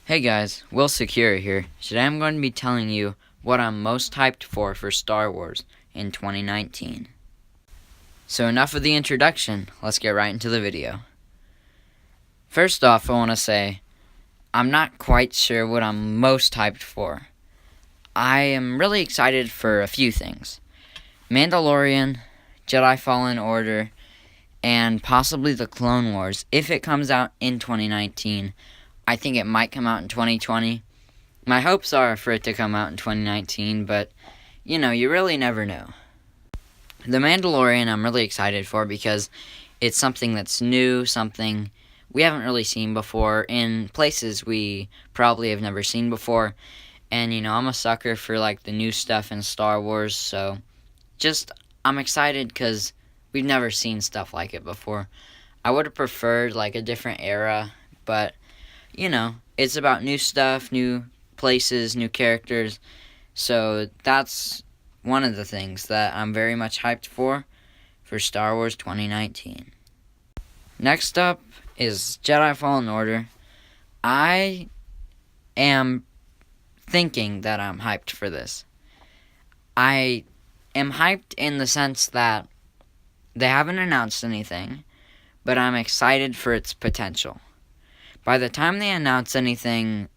Hey guys, Will Secure here. Today I'm going to be telling you what I'm most hyped for Star Wars in 2019. So enough of the introduction, let's get right into the video. First off, I want to say, I'm not quite sure what I'm most hyped for. I am really excited for a few things. Mandalorian, Jedi Fallen Order, and possibly the Clone Wars, if it comes out in 2019. I think it might come out in 2020. My hopes are for it to come out in 2019, but, you really never know. The Mandalorian I'm really excited for because it's something that's new, something we haven't really seen before, in places we probably have never seen before. And, I'm a sucker for, the new stuff in Star Wars, so I'm excited because we've never seen stuff like it before. I would have preferred, a different era, but it's about new stuff, new places, new characters. So that's one of the things that I'm very much hyped for Star Wars 2019. Next up is Jedi Fallen Order. I am thinking that I'm hyped for this. I am hyped in the sense that they haven't announced anything, but I'm excited for its potential. By the time they announce anything,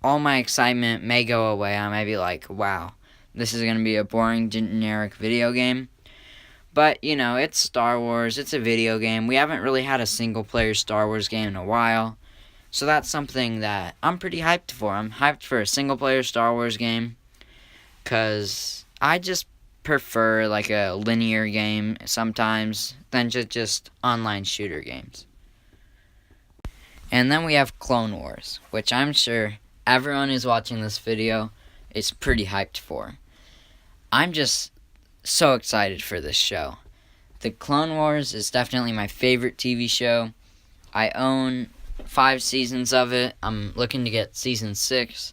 all my excitement may go away. I may be like, wow, this is going to be a boring, generic video game. But, it's Star Wars. It's a video game. We haven't really had a single-player Star Wars game in a while. So that's something that I'm pretty hyped for. I'm hyped for a single-player Star Wars game because I just prefer, a linear game sometimes than just online shooter games. And then we have Clone Wars, which I'm sure everyone who's watching this video is pretty hyped for. I'm just so excited for this show. The Clone Wars is definitely my favorite TV show. I own 5 seasons of it. I'm looking to get season 6.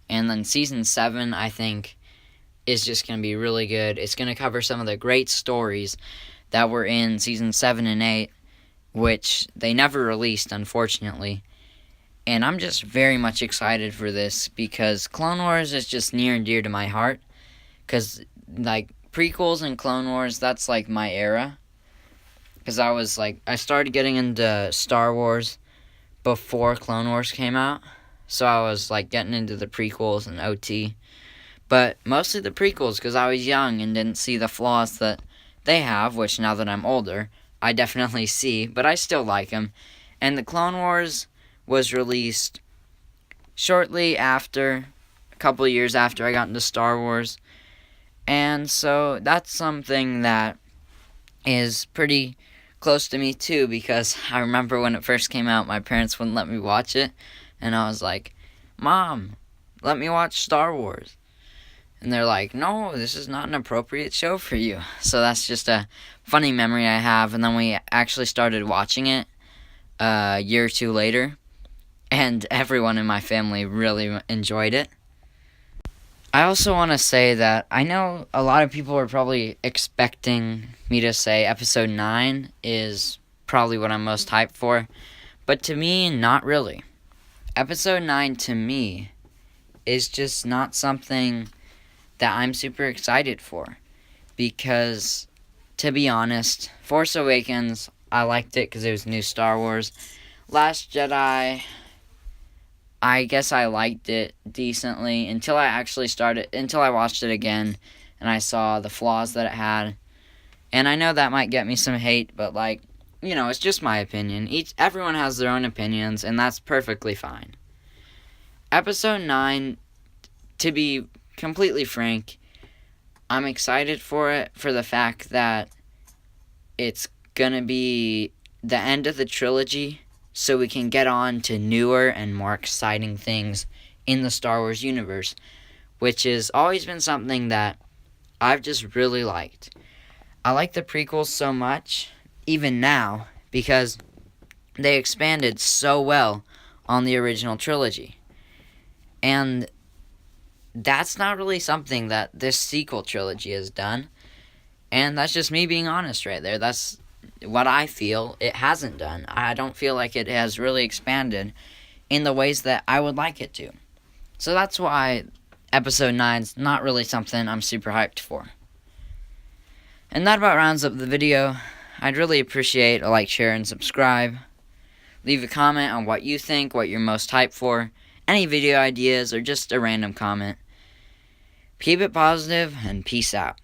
And then season 7, I think, is just going to be really good. It's going to cover some of the great stories that were in season 7 and 8. Which they never released, unfortunately. And I'm just very much excited for this because Clone Wars is just near and dear to my heart. Because, prequels and Clone Wars, that's, my era. Because I started getting into Star Wars before Clone Wars came out. So I was, getting into the prequels and OT. But mostly the prequels because I was young and didn't see the flaws that they have, which now that I'm older, I definitely see, but I still like them. And the Clone Wars was released shortly after, a couple of years after I got into Star Wars. And so that's something that is pretty close to me too, because I remember when it first came out, my parents wouldn't let me watch it. And I was like, Mom, let me watch Star Wars. And they're like, no, this is not an appropriate show for you. So that's just a funny memory I have. And then we actually started watching it a year or two later. And everyone in my family really enjoyed it. I also want to say that I know a lot of people are probably expecting me to say Episode 9 is probably what I'm most hyped for. But to me, not really. Episode 9 to me is just not something that I'm super excited for. Because, to be honest, Force Awakens, I liked it because it was new Star Wars. Last Jedi, I guess I liked it decently until I watched it again and I saw the flaws that it had. And I know that might get me some hate, but it's just my opinion. Everyone has their own opinions, and that's perfectly fine. Episode 9, to be completely frank, I'm excited for it for the fact that it's gonna be the end of the trilogy, so we can get on to newer and more exciting things in the Star Wars universe, which has always been something that I've just really liked. I like the prequels so much, even now, because they expanded so well on the original trilogy. And that's not really something that this sequel trilogy has done. And that's just me being honest right there. That's what I feel it hasn't done. I don't feel like it has really expanded in the ways that I would like it to. So that's why episode 9's not really something I'm super hyped for. And that about rounds up the video. I'd really appreciate a like, share, and subscribe. Leave a comment on what you think, what you're most hyped for, any video ideas, or just a random comment. Keep it positive, and peace out.